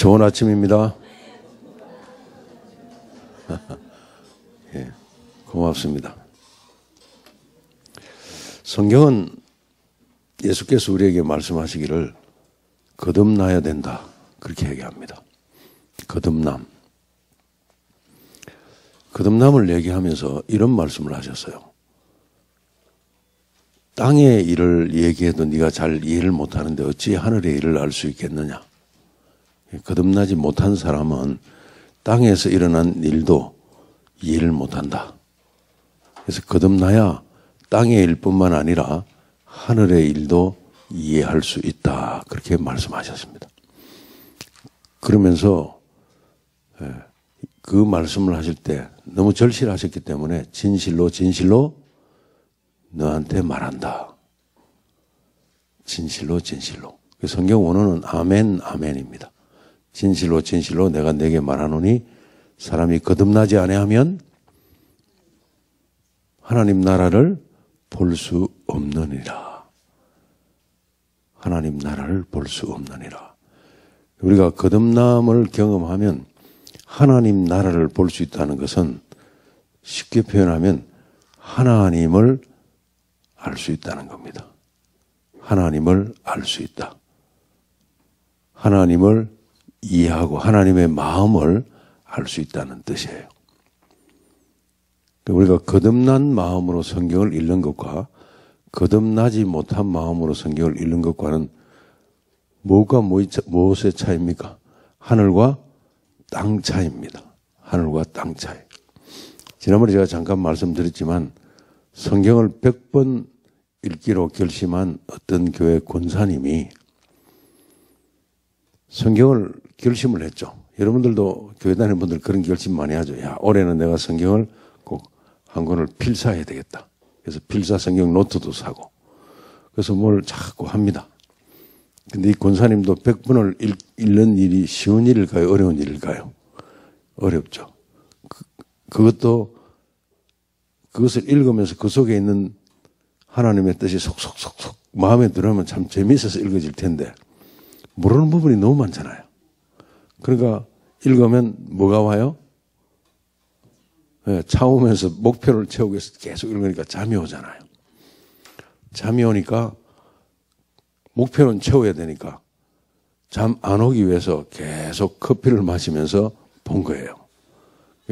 좋은 아침입니다. 예, 고맙습니다. 성경은 예수께서 우리에게 말씀하시기를 거듭나야 된다, 그렇게 얘기합니다. 거듭남을 얘기하면서 이런 말씀을 하셨어요. 땅의 일을 얘기해도 네가 잘 이해를 못하는데 어찌 하늘의 일을 알 수 있겠느냐. 거듭나지 못한 사람은 땅에서 일어난 일도 이해를 못한다. 그래서 거듭나야 땅의 일뿐만 아니라 하늘의 일도 이해할 수 있다, 그렇게 말씀하셨습니다. 그러면서 그 말씀을 하실 때 너무 절실하셨기 때문에 진실로 너한테 말한다. 진실로. 성경 원어는 아멘, 아멘입니다. 진실로 내가 내게 말하노니 사람이 거듭나지 아니하면 하나님 나라를 볼 수 없느니라. 하나님 나라를 볼 수 없느니라. 우리가 거듭남을 경험하면 하나님 나라를 볼 수 있다는 것은 쉽게 표현하면 하나님을 알 수 있다는 겁니다. 하나님을 알 수 있다. 하나님을 이해하고 하나님의 마음을 알 수 있다는 뜻이에요. 우리가 거듭난 마음으로 성경을 읽는 것과 거듭나지 못한 마음으로 성경을 읽는 것과는 무엇의 차이입니까? 하늘과 땅 차이입니다. 하늘과 땅 차이. 지난번에 제가 잠깐 말씀드렸지만 성경을 100번 읽기로 결심한 어떤 교회 권사님이 성경을 결심을 했죠. 여러분들도 교회 다니는 분들 그런 결심 많이 하죠. 야, 올해는 내가 성경을 꼭 한 권을 필사해야 되겠다. 그래서 필사 성경 노트도 사고. 그래서 뭘 자꾸 합니다. 근데 이 권사님도 100번을 읽는 일이 쉬운 일일까요? 어려운 일일까요? 어렵죠. 그것을 읽으면서 그 속에 있는 하나님의 뜻이 속속속속 마음에 들어오면 참 재미있어서 읽어질 텐데 모르는 부분이 너무 많잖아요. 그러니까 읽으면 뭐가 와요? 네, 차 오면서 목표를 채우기 위해서 계속 읽으니까 잠이 오잖아요. 잠이 오니까 목표는 채워야 되니까 잠 안 오기 위해서 계속 커피를 마시면서 본 거예요.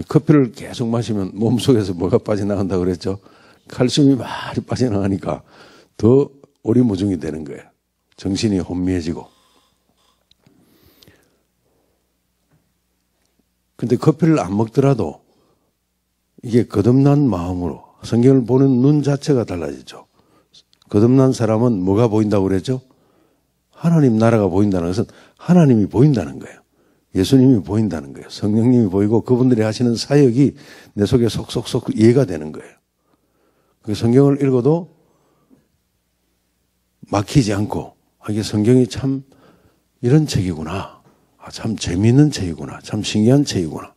커피를 계속 마시면 몸속에서 뭐가 빠져나간다고 그랬죠? 칼슘이 많이 빠져나가니까 더 오리무중이 되는 거예요. 정신이 혼미해지고. 근데 커피를 안 먹더라도 이게 거듭난 마음으로 성경을 보는 눈 자체가 달라지죠. 거듭난 사람은 뭐가 보인다고 그랬죠? 하나님 나라가 보인다는 것은 하나님이 보인다는 거예요. 예수님이 보인다는 거예요. 성령님이 보이고 그분들이 하시는 사역이 내 속에 속속속 이해가 되는 거예요. 그 성경을 읽어도 막히지 않고 이게 성경이 참 이런 책이구나. 참 재미있는 책이구나. 참 신기한 책이구나.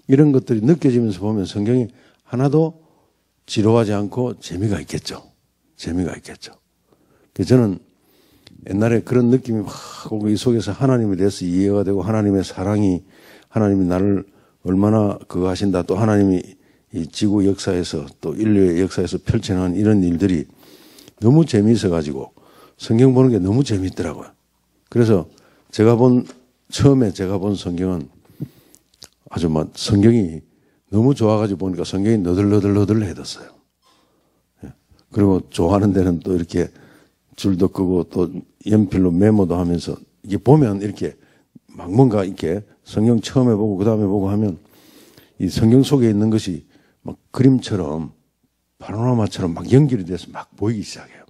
이런 것들이 느껴지면서 보면 성경이 하나도 지루하지 않고 재미가 있겠죠. 그래서 저는 옛날에 그런 느낌이 확 오고 이 속에서 하나님에 대해서 이해가 되고 하나님의 사랑이 하나님이 나를 얼마나 그거 하신다. 또 하나님이 이 지구 역사에서 또 인류의 역사에서 펼쳐나가는 이런 일들이 너무 재미있어 가지고 성경 보는 게 너무 재미있더라고요. 그래서 처음에 제가 본 성경은 아주 막 성경이 너무 좋아가지고 보니까 성경이 너덜너덜해졌어요. 그리고 좋아하는 데는 또 이렇게 줄도 끄고 또 연필로 메모도 하면서 이게 보면 이렇게 막 뭔가 이렇게 성경 처음에 보고 그 다음에 보고 하면 이 성경 속에 있는 것이 막 그림처럼 파노라마처럼 막 연결이 돼서 막 보이기 시작해요.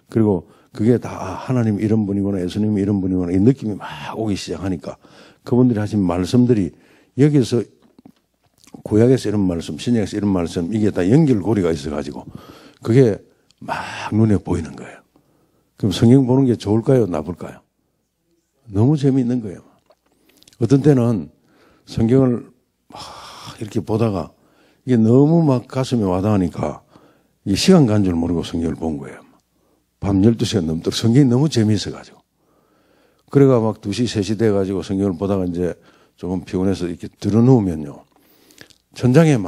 그리고 그게 다 하나님 이런 분이구나, 예수님 이런 분이구나 이 느낌이 막 오기 시작하니까 그분들이 하신 말씀들이 여기서 구약에서 이런 말씀, 신약에서 이런 말씀 이게 다 연결고리가 있어가지고 그게 막 눈에 보이는 거예요. 그럼 성경 보는 게 좋을까요? 나쁠까요? 너무 재미있는 거예요. 어떤 때는 성경을 막 이렇게 보다가 이게 너무 막 가슴에 와닿으니까 이게 시간 간 줄 모르고 성경을 본 거예요. 밤 12시간 넘도록 성경이 너무 재미있어가지고. 그래가 막 2시, 3시 돼가지고 성경을 보다가 이제 조금 피곤해서 이렇게 들어누우면요. 천장에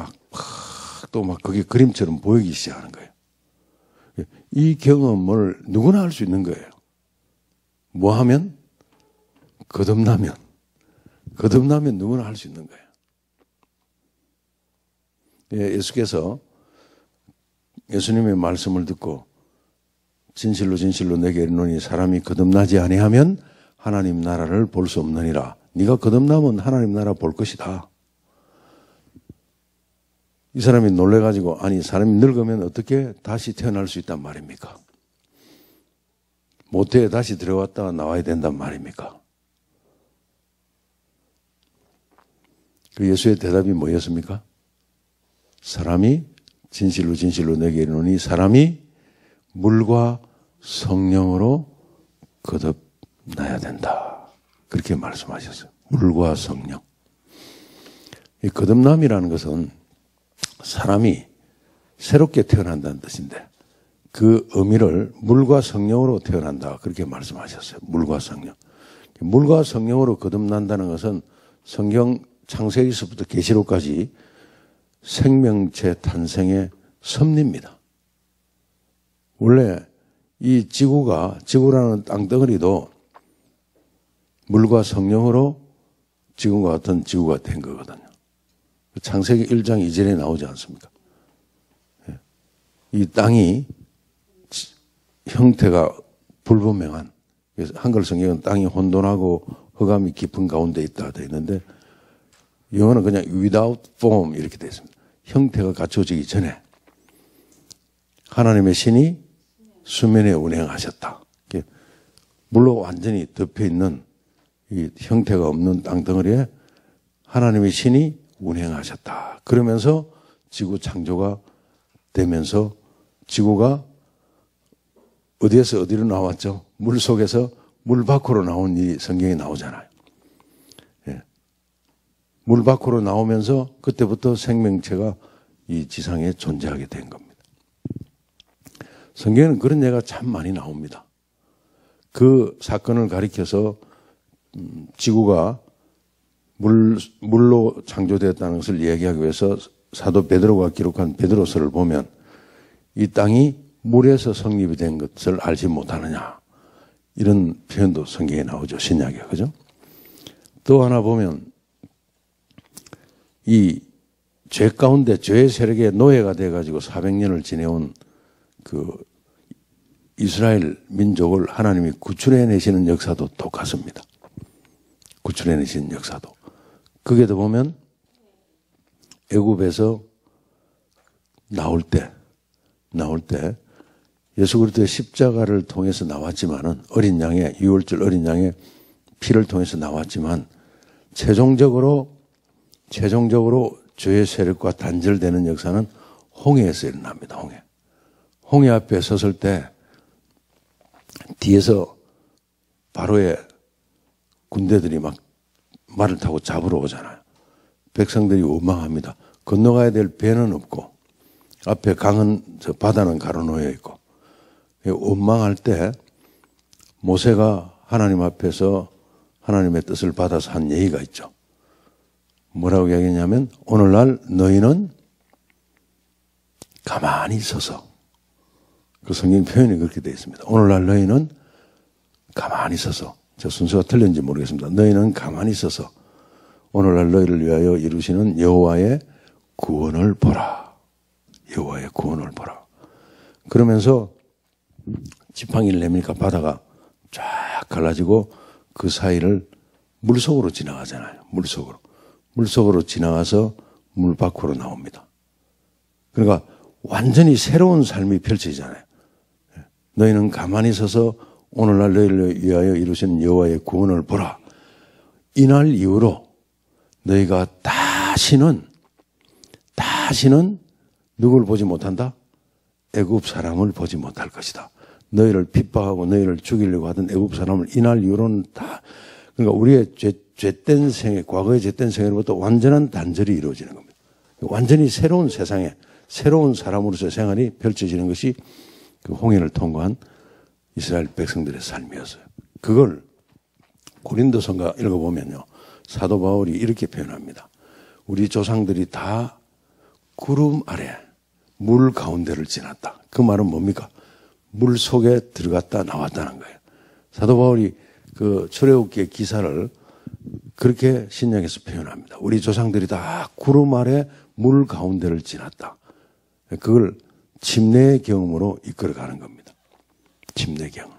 또 막 그게 그림처럼 보이기 시작하는 거예요. 이 경험을 누구나 할 수 있는 거예요. 뭐 하면? 거듭나면 누구나 할 수 있는 거예요. 예수께서 예수님의 말씀을 듣고 진실로 진실로 내게 이르노니 사람이 거듭나지 아니하면 하나님 나라를 볼 수 없느니라. 네가 거듭나면 하나님 나라 볼 것이다. 이 사람이 놀래가지고 아니 사람이 늙으면 어떻게 다시 태어날 수 있단 말입니까? 모태에 다시 들어갔다가 나와야 된단 말입니까? 그 예수의 대답이 뭐였습니까? 사람이 진실로 진실로 내게 이르노니 사람이 물과 성령으로 거듭나야 된다. 그렇게 말씀하셨어요. 물과 성령. 이 거듭남이라는 것은 사람이 새롭게 태어난다는 뜻인데 그 의미를 물과 성령으로 태어난다. 그렇게 말씀하셨어요. 물과 성령. 물과 성령으로 거듭난다는 것은 성경 창세기서부터 계시록까지 생명체 탄생의 섭리입니다. 원래 이 지구라는 땅덩어리도 물과 성령으로 지금과 같은 지구가 된 거거든요. 창세기 1장 2절에 나오지 않습니까? 이 땅이 형태가 불분명한, 그래서 한글 성경은 땅이 혼돈하고 흑암이 깊은 가운데 있다 되어 있는데 영어는 그냥 without form 이렇게 되어 있습니다. 형태가 갖춰지기 전에 하나님의 신이 수면에 운행하셨다. 물로 완전히 덮여있는 이 형태가 없는 땅덩어리에 하나님의 신이 운행하셨다. 그러면서 지구 창조가 되면서 지구가 어디에서 어디로 나왔죠? 물 속에서 물 밖으로 나온 이 성경이 나오잖아요. 예. 물 밖으로 나오면서 그때부터 생명체가 이 지상에 존재하게 된 겁니다. 성경에는 그런 예가 참 많이 나옵니다. 그 사건을 가리켜서 지구가 물로 창조되었다는 것을 이야기하기 위해서 사도 베드로가 기록한 베드로서를 보면 이 땅이 물에서 성립이 된 것을 알지 못하느냐 이런 표현도 성경에 나오죠. 신약에. 그죠? 또 하나 보면 이 죄 가운데 죄의 세력의 노예가 돼가지고 400년을 지내온 그 이스라엘 민족을 하나님이 구출해내시는 역사도 똑같습니다. 구출해내시는 역사도. 거기에도 보면 애굽에서 나올 때 예수 그리스도의 십자가를 통해서 나왔지만은 어린 양의 유월절 어린 양의 피를 통해서 나왔지만 최종적으로 죄의 세력과 단절되는 역사는 홍해에서 일어납니다. 홍해 앞에 섰을 때 뒤에서 바로의 군대들이 막 말을 타고 잡으러 오잖아요. 백성들이 원망합니다. 건너가야 될 배는 없고 앞에 바다는 가로놓여 있고 원망할 때 모세가 하나님 앞에서 하나님의 뜻을 받아서 한 예의가 있죠. 뭐라고 이야기했냐면 오늘날 너희는 가만히 서서 그 성경 표현이 그렇게 되어 있습니다. 오늘날 너희는 가만히 서서 저 순서가 틀렸는지 모르겠습니다. 너희는 가만히 서서 오늘날 너희를 위하여 이루시는 여호와의 구원을 보라. 여호와의 구원을 보라. 그러면서 지팡이를 내밀까 바다가 쫙 갈라지고 그 사이를 물속으로 지나가잖아요. 물속으로 지나가서 물 밖으로 나옵니다. 그러니까 완전히 새로운 삶이 펼쳐지잖아요. 너희는 가만히 서서 오늘날 너희를 위하여 이루신 여호와의 구원을 보라. 이날 이후로 너희가 다시는 누굴 보지 못한다? 애굽 사람을 보지 못할 것이다. 너희를 핍박하고 너희를 죽이려고 하던 애굽 사람을 이날 이후로는 다 그러니까 우리의 죄된 생애, 과거의 죄된 생애로부터 완전한 단절이 이루어지는 겁니다. 완전히 새로운 세상에 새로운 사람으로서의 생활이 펼쳐지는 것이 그 홍해를 통과한 이스라엘 백성들의 삶이었어요. 그걸 고린도서가 읽어보면요. 사도 바울이 이렇게 표현합니다. 우리 조상들이 다 구름 아래 물 가운데를 지났다. 그 말은 뭡니까? 물 속에 들어갔다 나왔다는 거예요. 사도 바울이 그 출애굽기의 기사를 그렇게 신약에서 표현합니다. 우리 조상들이 다 구름 아래 물 가운데를 지났다. 그걸 침례의 경험으로 이끌어가는 겁니다. 침례 경험.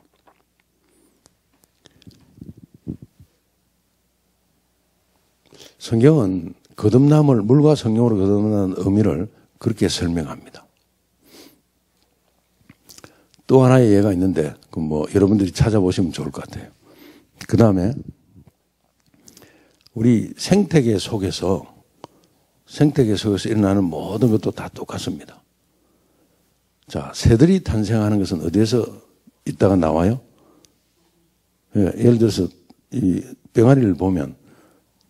성경은 거듭남을 물과 성령으로 거듭나는 의미를 그렇게 설명합니다. 또 하나의 예가 있는데 여러분들이 찾아보시면 좋을 것 같아요. 그 다음에 우리 생태계 속에서 일어나는 모든 것도 다 똑같습니다. 자, 새들이 탄생하는 것은 어디에서 있다가 나와요? 예, 예를 들어서 이 병아리를 보면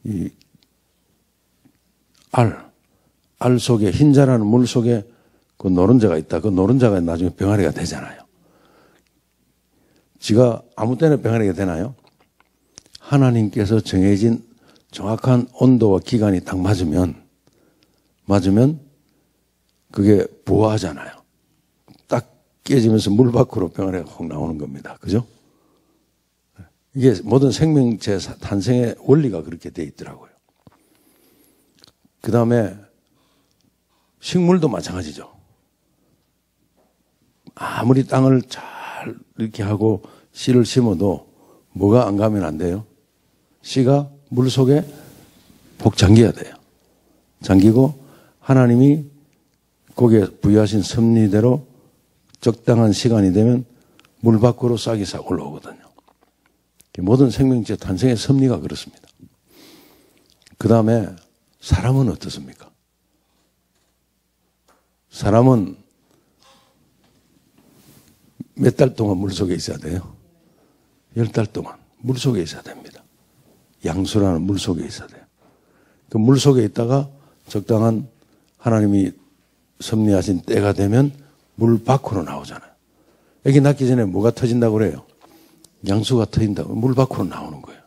이 알 속에 흰자라는 물 속에 그 노른자가 있다. 그 노른자가 나중에 병아리가 되잖아요. 지가 아무 때나 병아리가 되나요? 하나님께서 정해진 정확한 온도와 기간이 딱 맞으면 그게 부화하잖아요. 딱 깨지면서 물 밖으로 병아리가 확 나오는 겁니다. 그죠? 이게 모든 생명체 탄생의 원리가 그렇게 돼 있더라고요. 그 다음에 식물도 마찬가지죠. 아무리 땅을 잘 이렇게 하고 씨를 심어도 뭐가 안 가면 안 돼요? 씨가 물 속에 복 잠겨야 돼요. 잠기고 하나님이 거기에 부여하신 섭리대로 적당한 시간이 되면 물 밖으로 싹이 싹 올라오거든요. 모든 생명체 탄생의 섭리가 그렇습니다. 그 다음에 사람은 어떻습니까? 사람은 몇 달 동안 물속에 있어야 돼요? 10달 동안 물속에 있어야 됩니다. 양수라는 물속에 있어야 돼요. 그 물속에 있다가 적당한 하나님이 섭리하신 때가 되면 물 밖으로 나오잖아요. 애기 낳기 전에 뭐가 터진다고 그래요? 양수가 터진다고 물 밖으로 나오는 거예요.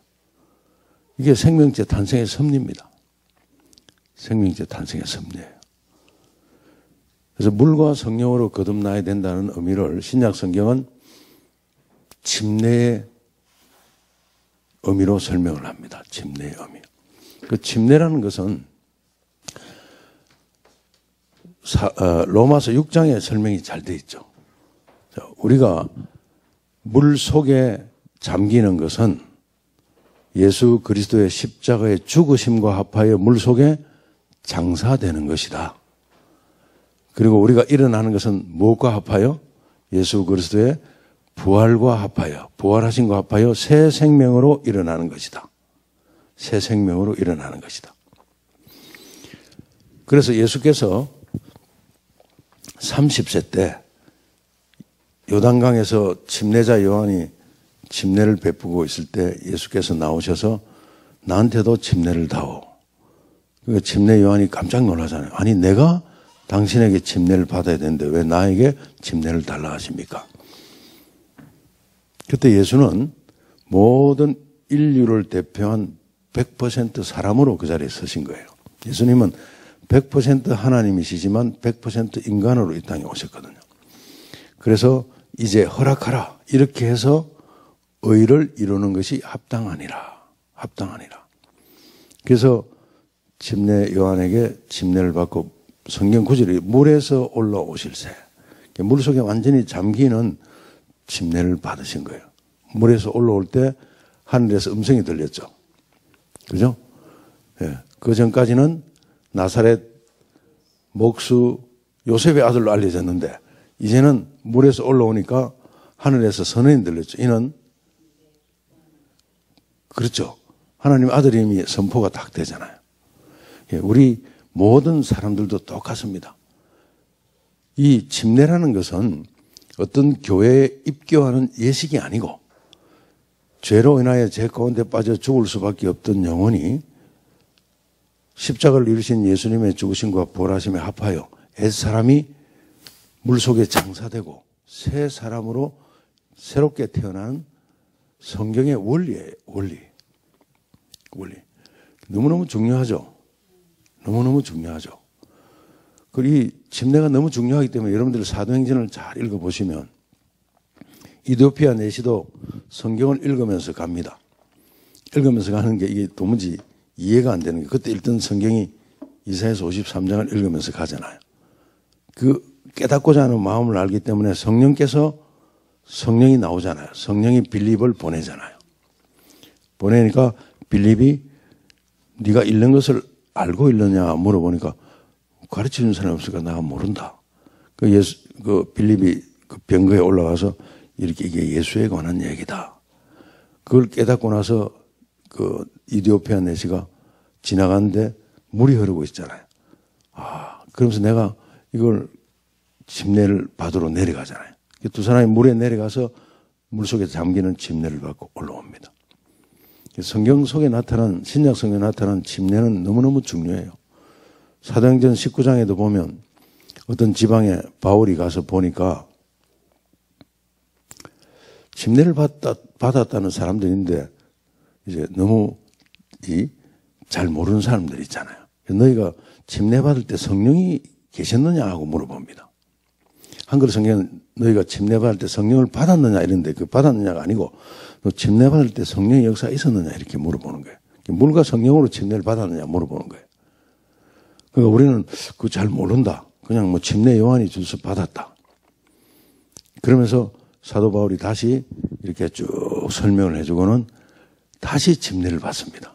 이게 생명체 탄생의 섭리입니다. 생명체 탄생의 섭리예요. 그래서 물과 성령으로 거듭나야 된다는 의미를 신약 성경은 침례의 의미로 설명을 합니다. 침례의 의미. 그 침례라는 것은 로마서 6장에 설명이 잘 돼 있죠. 우리가 물 속에 잠기는 것은 예수 그리스도의 십자가의 죽으심과 합하여 물 속에 장사되는 것이다. 그리고 우리가 일어나는 것은 무엇과 합하여? 예수 그리스도의 부활과 합하여, 부활하신과 합하여 새 생명으로 일어나는 것이다. 새 생명으로 일어나는 것이다. 그래서 예수께서 30세 때 요단강에서 침례자 요한이 침례를 베푸고 있을 때 예수께서 나오셔서 나한테도 침례를 다오. 그 침례 요한이 깜짝 놀라잖아요. 아니 내가 당신에게 침례를 받아야 되는데 왜 나에게 침례를 달라 하십니까? 그때 예수는 모든 인류를 대표한 100% 사람으로 그 자리에 서신 거예요. 예수님은 100% 하나님이시지만 100% 인간으로 이 땅에 오셨거든요. 그래서 이제 허락하라 이렇게 해서 의를 이루는 것이 합당하니라. 합당하니라. 그래서 침례 요한에게 침례를 받고 성경 구절이 물에서 올라오실세. 물속에 완전히 잠기는 침례를 받으신 거예요. 물에서 올라올 때 하늘에서 음성이 들렸죠. 그죠? 예. 그 전까지는 나사렛 목수 요셉의 아들로 알려졌는데 이제는 물에서 올라오니까 하늘에서 선언이 들렸죠. 이는 그렇죠. 하나님 아들임이 선포가 딱 되잖아요. 예. 우리 모든 사람들도 똑같습니다. 이 침례라는 것은 어떤 교회에 입교하는 예식이 아니고 죄로 인하여 죄 가운데 빠져 죽을 수밖에 없던 영혼이 십자가를 이루신 예수님의 죽으심과 부활하심에 합하여 옛사람이 물속에 장사되고 새 사람으로 새롭게 태어난 성경의 원리예요. 원리. 원리. 너무너무 중요하죠. 너무너무 중요하죠. 그리고 이 침례가 너무 중요하기 때문에 여러분들 사도행전을 잘 읽어보시면 이디오피아 내시도 성경을 읽으면서 갑니다. 읽으면서 가는 게 이게 도무지 이해가 안 되는 게 그때 읽던 성경이 이사야서 53장을 읽으면서 가잖아요. 그 깨닫고자 하는 마음을 알기 때문에 성령이 나오잖아요. 성령이 빌립을 보내잖아요. 보내니까 빌립이 네가 읽는 것을 알고 읽느냐 물어보니까 가르치는 사람이 없으니까 내가 모른다. 그 빌립이 그 병거에 올라가서 이렇게 이게 예수에 관한 얘기다. 그걸 깨닫고 나서 그 이디오피아 내시가 지나가는데 물이 흐르고 있잖아요. 그러면서 내가 이걸 침례를 받으러 내려가잖아요. 두 사람이 물에 내려가서 물속에 잠기는 침례를 받고 올라옵니다. 성경 속에 나타난, 신약 성경에 나타난 침례는 너무너무 중요해요. 사도행전 19장에도 보면 어떤 지방에 바울이 가서 보니까 침례를 받았다는 사람들인데 이제 너무 잘 모르는 사람들 있잖아요. 너희가 침례 받을 때 성령이 계셨느냐 하고 물어봅니다. 한글 성경은 너희가 침례 받을 때 성령을 받았느냐 이런데 그 받았느냐가 아니고 너 침례 받을 때 성령의 역사가 있었느냐 이렇게 물어보는 거예요. 물과 성령으로 침례를 받았느냐 물어보는 거예요. 그러니까 우리는 그거 잘 모른다. 그냥 뭐 침례 요한이 줘서 받았다. 그러면서 사도 바울이 다시 이렇게 쭉 설명을 해주고는 다시 침례를 받습니다.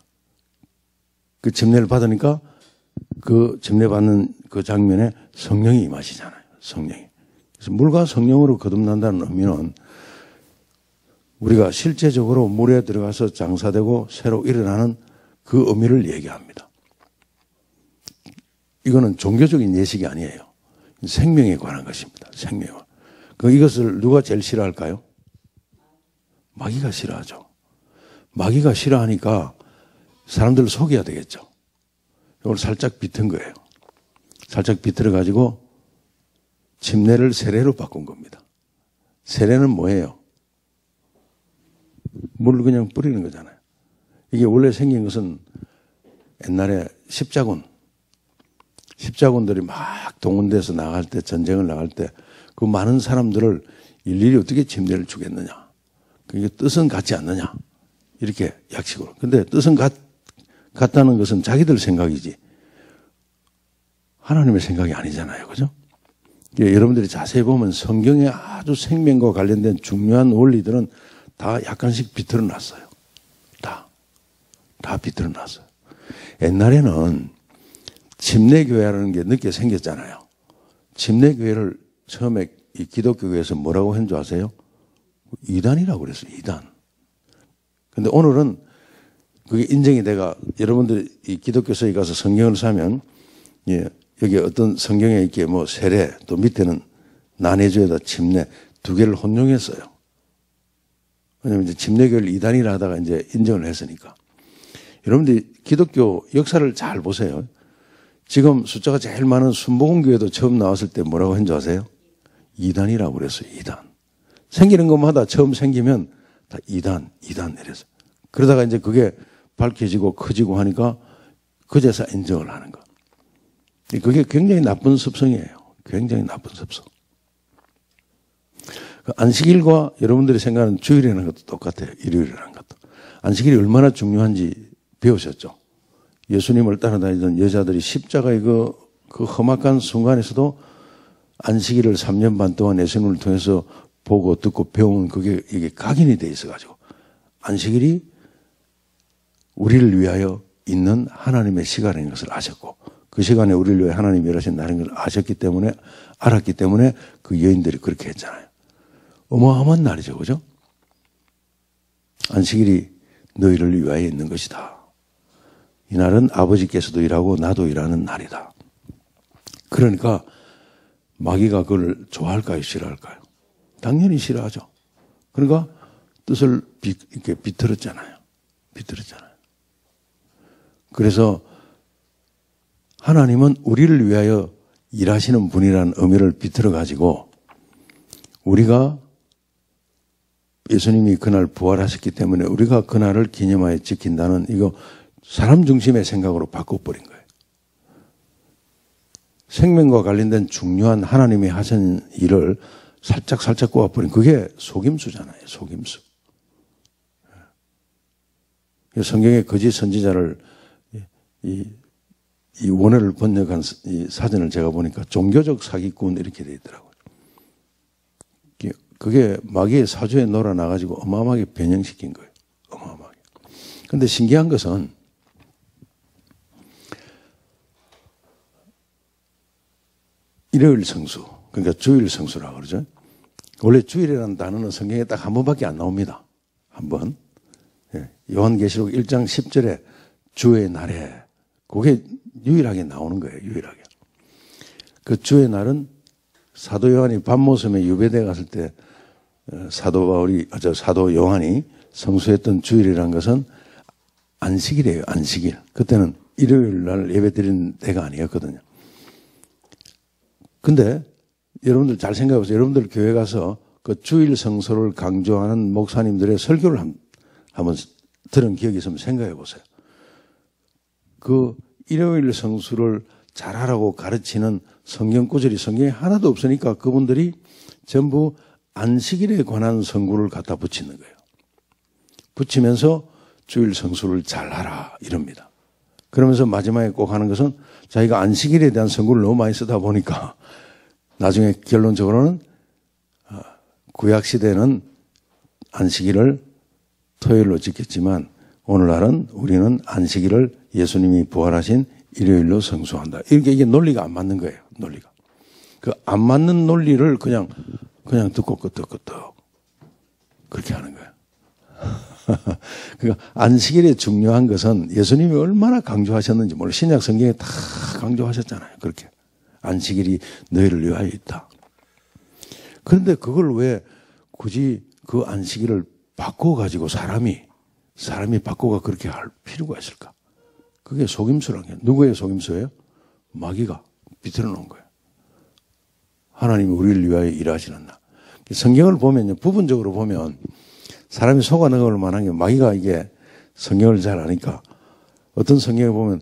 그 침례를 받으니까 그 침례 받는 그 장면에 성령이 임하시잖아요. 성령이. 그래서 물과 성령으로 거듭난다는 의미는 우리가 실제적으로 물에 들어가서 장사되고 새로 일어나는 그 의미를 얘기합니다. 이거는 종교적인 예식이 아니에요. 생명에 관한 것입니다. 생명에 관한. 이것을 누가 제일 싫어할까요? 마귀가 싫어하죠. 마귀가 싫어하니까 사람들을 속여야 되겠죠. 이걸 살짝 비튼 거예요. 살짝 비틀어가지고 침례를 세례로 바꾼 겁니다. 세례는 뭐예요? 물을 그냥 뿌리는 거잖아요. 이게 원래 생긴 것은 옛날에 십자군들이 막 동원돼서 나갈 때, 전쟁을 나갈 때 그 많은 사람들을 일일이 어떻게 침례를 주겠느냐. 그게 뜻은 같지 않느냐. 이렇게 약식으로. 근데 뜻은 같다는 것은 자기들 생각이지 하나님의 생각이 아니잖아요. 그죠? 여러분들이 자세히 보면 성경에 아주 생명과 관련된 중요한 원리들은 다 약간씩 비틀어 놨어요. 다 비틀어 놨어요. 옛날에는 침례교회라는 게 늦게 생겼잖아요. 침례교회를 처음에 이 기독교교회에서 뭐라고 한 줄 아세요? 이단이라고 그랬어요. 이단. 근데 오늘은 그게 인정이 돼가 여러분들이 이 기독교서에 가서 성경을 사면 여기 어떤 성경에 이렇게 뭐 세례 또 밑에는 난해주에다 침례 두 개를 혼용했어요. 왜냐면 이제 침례교회를 이단이라 하다가 이제 인정을 했으니까. 여러분들이 기독교 역사를 잘 보세요. 지금 숫자가 제일 많은 순복음교회도 처음 나왔을 때 뭐라고 한 줄 아세요? 이단이라고 그랬어요. 이단. 생기는 것마다 처음 생기면 다 이단 이랬어요. 그러다가 이제 그게 밝혀지고 커지고 하니까 그제서 인정을 하는 거. 그게 굉장히 나쁜 습성이에요. 굉장히 나쁜 습성. 안식일과 여러분들이 생각하는 주일이라는 것도 똑같아요. 일요일이라는 것도. 안식일이 얼마나 중요한지 배우셨죠? 예수님을 따라다니던 여자들이 십자가의 그 험악한 순간에서도 안식일을 3년 반 동안 예수님을 통해서 보고 듣고 배우면 이게 각인이 돼 있어가지고 안식일이 우리를 위하여 있는 하나님의 시간인 것을 아셨고 그 시간에 우리를 위해 하나님이 일하신 날인 걸 알았기 때문에 그 여인들이 그렇게 했잖아요. 어마어마한 날이죠. 그죠? 안식일이 너희를 위하여 있는 것이다. 이 날은 아버지께서도 일하고 나도 일하는 날이다. 그러니까 마귀가 그걸 좋아할까요? 싫어할까요? 당연히 싫어하죠. 그러니까 뜻을 이렇게 비틀었잖아요. 그래서 하나님은 우리를 위하여 일하시는 분이라는 의미를 비틀어 가지고 우리가 예수님이 그날 부활하셨기 때문에 우리가 그날을 기념하여 지킨다는 이거 사람 중심의 생각으로 바꿔버린 거예요. 생명과 관련된 중요한 하나님이 하신 일을 살짝 꼬아버린 그게 속임수잖아요. 속임수. 성경의 거짓 선지자를 이 원어를 번역한 이 사전을 제가 보니까 종교적 사기꾼 이렇게 되어 있더라고요. 그게 마귀의 사주에 놀아나가지고 어마어마하게 변형시킨 거예요. 어마어마하게. 근데 신기한 것은 일요일 성수, 그러니까 주일 성수라고 그러죠. 원래 주일이라는 단어는 성경에 딱 한 번밖에 안 나옵니다. 한 번. 요한계시록 1장 10절에 주의 날에 그게 유일하게 나오는 거예요. 유일하게. 그 주의 날은 사도 요한이 밤모섬에 유배대 갔을 때 사도 요한이 성수했던 주일이라는 것은 안식일이에요. 안식일. 그때는 일요일 날 예배 드리는 때가 아니었거든요. 근데 여러분들 잘 생각해 보세요. 여러분들 교회 가서 그 주일 성수를 강조하는 목사님들의 설교를 한번 들은 기억이 있으면 생각해 보세요. 그 일요일 성수를 잘하라고 가르치는 성경 구절이 성경에 하나도 없으니까 그분들이 전부 안식일에 관한 성구를 갖다 붙이는 거예요. 붙이면서 주일 성수를 잘하라 이럽니다. 그러면서 마지막에 꼭 하는 것은 자기가 안식일에 대한 성구를 너무 많이 쓰다 보니까 나중에 결론적으로는 구약시대는 안식일을 토요일로 지켰지만 오늘날은 우리는 안식일을 예수님이 부활하신 일요일로 성수한다. 이게 논리가 안 맞는 거예요. 논리가. 그 안 맞는 논리를 그냥 듣고 끄떡끄떡 그렇게 하는 거예요. 그러니까 안식일에 중요한 것은 예수님이 얼마나 강조하셨는지 몰라. 신약 성경에 다 강조하셨잖아요. 그렇게. 안식일이 너희를 위하여 있다. 그런데 그걸 왜 굳이 그 안식일을 바꿔가지고 사람이 바꿔가 그렇게 할 필요가 있을까? 그게 속임수라는 게 누구의 속임수예요? 마귀가 비틀어 놓은 거예요. 하나님이 우리를 위하여 일하시는 날. 성경을 보면요, 부분적으로 보면 사람이 속아 넣을 만한 게 마귀가 이게 성경을 잘 아니까 어떤 성경에 보면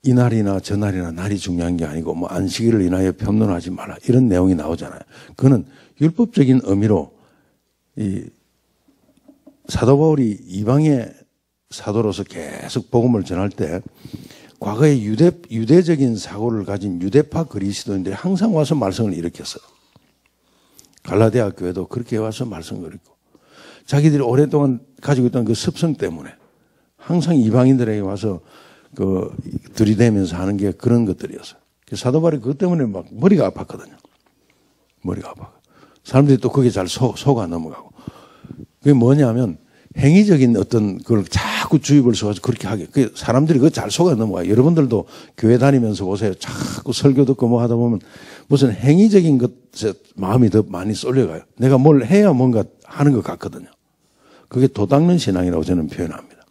이날이나 저날이나 날이 중요한 게 아니고 뭐 안식일을 인하여 편론하지 마라 이런 내용이 나오잖아요. 그거는 율법적인 의미로 이 사도 바울이 이방의 사도로서 계속 복음을 전할 때 과거에 유대적인 사고를 가진 유대파 그리스도인들이 항상 와서 말씀을 일으켰어요. 갈라디아 교회도 그렇게 와서 말씀을 일으켰고 자기들이 오랫동안 가지고 있던 그 습성 때문에 항상 이방인들에게 와서 들이대면서 하는 게 그런 것들이었어요. 사도 바울이 그것 때문에 막 머리가 아팠거든요. 머리가 아파. 사람들이 또 거기에 잘 속아 넘어가고. 그게 뭐냐면 행위적인 어떤 그걸 자꾸 주입을 써가지고 그렇게 하게. 사람들이 그거 잘 속아 넘어가요. 여러분들도 교회 다니면서 보세요. 자꾸 설교 듣고 뭐 하다 보면 무슨 행위적인 것에 마음이 더 많이 쏠려가요. 내가 뭘 해야 뭔가 하는 것 같거든요. 그게 도닦는 신앙이라고 저는 표현합니다.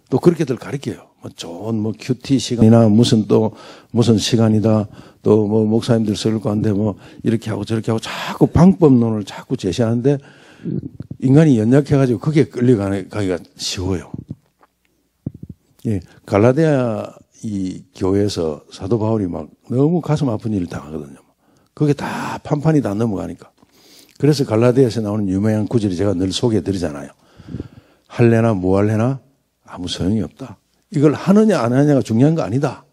또 그렇게들 가르쳐요. 뭐 좋은 큐티 시간이나 무슨 시간이다. 또 목사님들 설교 가는데 이렇게 하고 저렇게 하고 자꾸 방법론을 자꾸 제시하는데 인간이 연약해가지고 그게 끌려가기가 쉬워요. 예, 갈라디아 이 교회에서 사도 바울이 막 너무 가슴 아픈 일을 당하거든요. 그게 다 판판이 다 넘어가니까. 그래서 갈라디아에서 나오는 유명한 구절이 제가 늘 소개해 드리잖아요. 할래나 무할래나 아무 소용이 없다. 이걸 하느냐 안 하느냐가 중요한 거 아니다.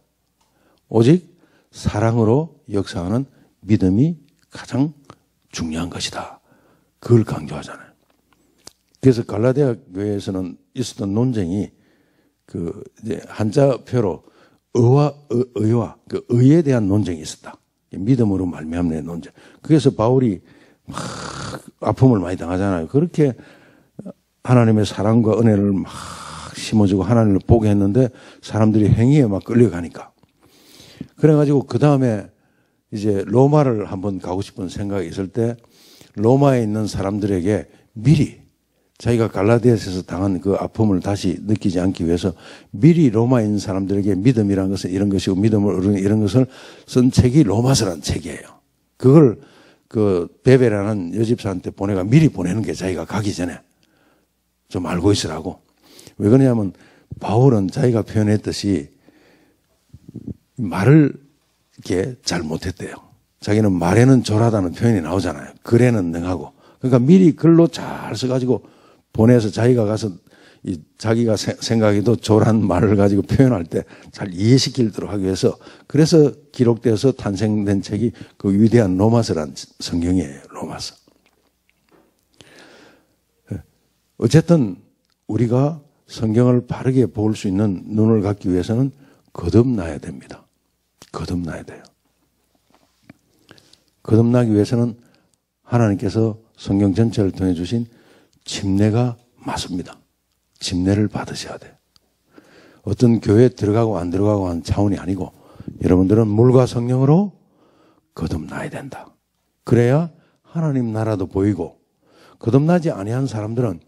오직 사랑으로 역사하는 믿음이 가장 중요한 것이다. 그걸 강조하잖아요. 그래서 갈라디아 교회에서는 있었던 논쟁이 이제 한자표로 의와 의에 대한 논쟁이 있었다. 믿음으로 말미암는 논쟁. 그래서 바울이 막 아픔을 많이 당하잖아요. 그렇게 하나님의 사랑과 은혜를 막 심어주고 하나님을 보게 했는데 사람들이 행위에 막 끌려가니까. 그래가지고 그 다음에 이제 로마를 한번 가고 싶은 생각이 있을 때 로마에 있는 사람들에게 미리 자기가 갈라디아에서 당한 그 아픔을 다시 느끼지 않기 위해서 미리 로마에 있는 사람들에게 믿음이라는 것은 이런 것이고 믿음을 얻는 이런 것을 쓴 책이 로마서라는 책이에요. 그걸 베베라는 여집사한테 미리 보내는 게 자기가 가기 전에 좀 알고 있으라고. 왜 그러냐면 바울은 자기가 표현했듯이 말을 이렇게 잘 못했대요. 자기는 말에는 졸하다는 표현이 나오잖아요. 글에는 능하고. 그러니까 미리 글로 잘 써가지고 보내서 자기가 가서 자기가 생각해도 졸한 말을 가지고 표현할 때 잘 이해시키도록 하기 위해서 그래서 기록되어서 탄생된 책이 그 위대한 로마서란 성경이에요. 로마서. 어쨌든 우리가 성경을 바르게 볼 수 있는 눈을 갖기 위해서는 거듭나야 됩니다. 거듭나야 돼요. 거듭나기 위해서는 하나님께서 성경 전체를 통해 주신 침례가 맞습니다. 침례를 받으셔야 돼요. 어떤 교회에 들어가고 안 들어가고 하는 차원이 아니고 여러분들은 물과 성령으로 거듭나야 된다. 그래야 하나님 나라도 보이고 거듭나지 아니한 사람들은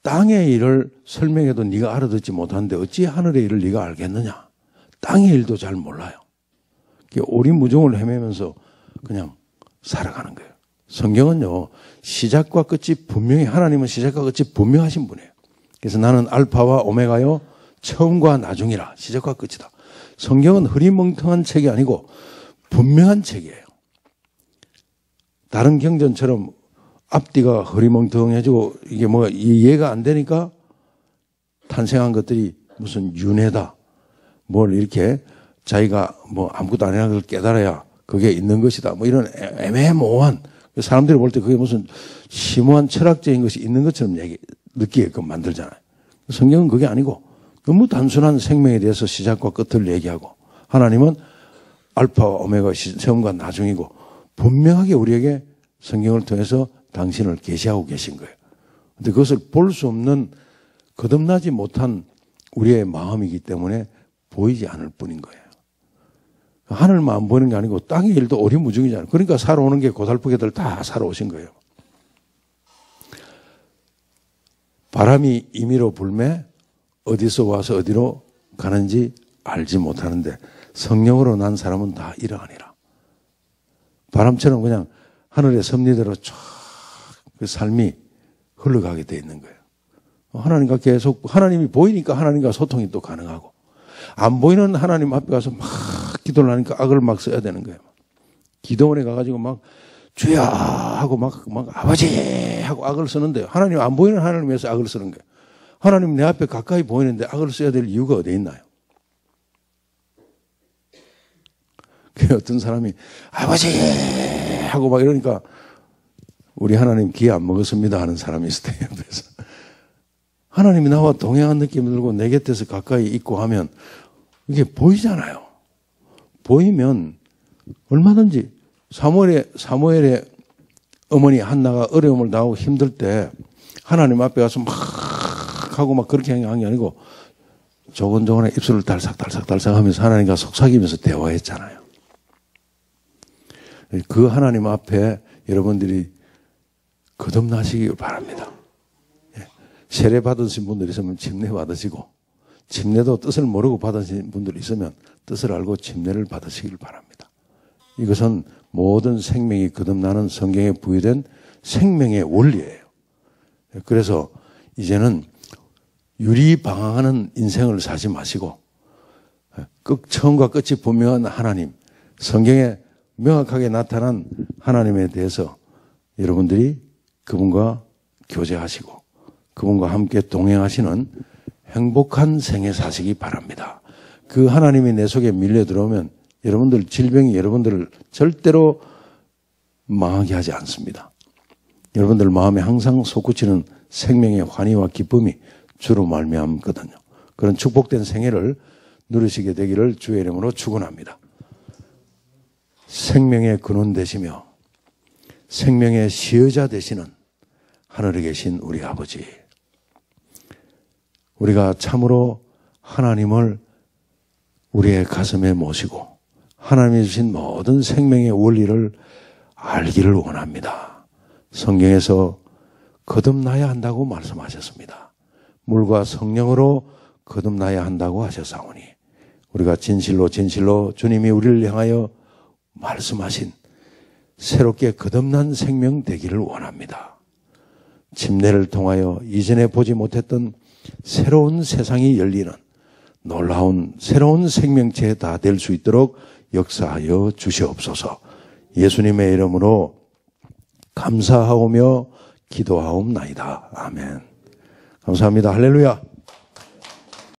땅의 일을 설명해도 네가 알아듣지 못하는데 어찌 하늘의 일을 네가 알겠느냐. 땅의 일도 잘 몰라요. 오리무중을 헤매면서 그냥 살아가는 거예요. 성경은요. 시작과 끝이 분명히 하나님은 시작과 끝이 분명하신 분이에요. 그래서 나는 알파와 오메가요. 처음과 나중이라. 시작과 끝이다. 성경은 흐리멍텅한 책이 아니고 분명한 책이에요. 다른 경전처럼 앞뒤가 흐리멍텅해지고 이게 뭐가 이해가 안 되니까 탄생한 것들이 무슨 윤회다. 뭘 이렇게 자기가 뭐 아무것도 아니라는 걸 깨달아야 그게 있는 것이다. 뭐 이런 애매모호한 사람들이 볼 때 그게 무슨 심오한 철학적인 것이 있는 것처럼 느끼게끔 만들잖아요. 성경은 그게 아니고 너무 단순한 생명에 대해서 시작과 끝을 얘기하고 하나님은 알파와 오메가 처음과 나중이고 분명하게 우리에게 성경을 통해서 당신을 계시하고 계신 거예요. 근데 그것을 볼 수 없는 거듭나지 못한 우리의 마음이기 때문에 보이지 않을 뿐인 거예요. 하늘만 안 보이는 게 아니고 땅의 일도 오리무중이잖아요. 그러니까 살아오는 게 고달프게들 다 살아오신 거예요. 바람이 임의로 불매 어디서 와서 어디로 가는지 알지 못하는데 성령으로 난 사람은 다 이러하니라. 바람처럼 그냥 하늘의 섭리대로 쫙 그 삶이 흘러가게 돼 있는 거예요. 하나님과 계속 하나님이 보이니까 하나님과 소통이 또 가능하고 안 보이는 하나님 앞에 가서 막 기도를 하니까 악을 막 써야 되는 거예요. 기도원에 가가지고 막 주야 하고 막 아버지 하고 악을 쓰는데요. 하나님 안 보이는 하나님 위해서 악을 쓰는 거예요. 하나님 내 앞에 가까이 보이는데 악을 써야 될 이유가 어디 있나요? 어떤 사람이 아버지 하고 막 이러니까 우리 하나님 기회 안 먹었습니다 하는 사람이 있을 때 옆에서 하나님이 나와 동행한 느낌이 들고 내 곁에서 가까이 있고 하면 이게 보이잖아요. 보이면 얼마든지 사무엘의 어머니 한나가 어려움을 당하고 힘들 때 하나님 앞에 가서 막 하고 막 그렇게 한 게 아니고 조곤조곤에 입술을 달싹달싹 하면서 하나님과 속삭이면서 대화했잖아요. 그 하나님 앞에 여러분들이 거듭나시길 바랍니다. 세례 받으신 분들이 있으면 침례 받으시고 침례도 뜻을 모르고 받으신 분들이 있으면 뜻을 알고 침례를 받으시길 바랍니다. 이것은 모든 생명이 거듭나는 성경에 부여된 생명의 원리예요. 그래서 이제는 유리방황하는 인생을 사지 마시고 처음과 끝이 분명한 하나님, 성경에 명확하게 나타난 하나님에 대해서 여러분들이 그분과 교제하시고 그분과 함께 동행하시는 행복한 생애 사시기 바랍니다. 그 하나님이 내 속에 밀려 들어오면 여러분들 질병이 여러분들을 절대로 망하게 하지 않습니다. 여러분들 마음에 항상 솟구치는 생명의 환희와 기쁨이 주로 말미암거든요. 그런 축복된 생애를 누리시게 되기를 주의 이름으로 축원합니다. 생명의 근원 되시며 생명의 시여자 되시는 하늘에 계신 우리 아버지, 우리가 참으로 하나님을 우리의 가슴에 모시고 하나님이 주신 모든 생명의 원리를 알기를 원합니다. 성경에서 거듭나야 한다고 말씀하셨습니다. 물과 성령으로 거듭나야 한다고 하셨사오니 우리가 진실로 주님이 우리를 향하여 말씀하신 새롭게 거듭난 생명 되기를 원합니다. 침례를 통하여 이전에 보지 못했던 새로운 세상이 열리는 놀라운 새로운 생명체 다 될 수 있도록 역사하여 주시옵소서. 예수님의 이름으로 감사하오며 기도하옵나이다. 아멘. 감사합니다. 할렐루야.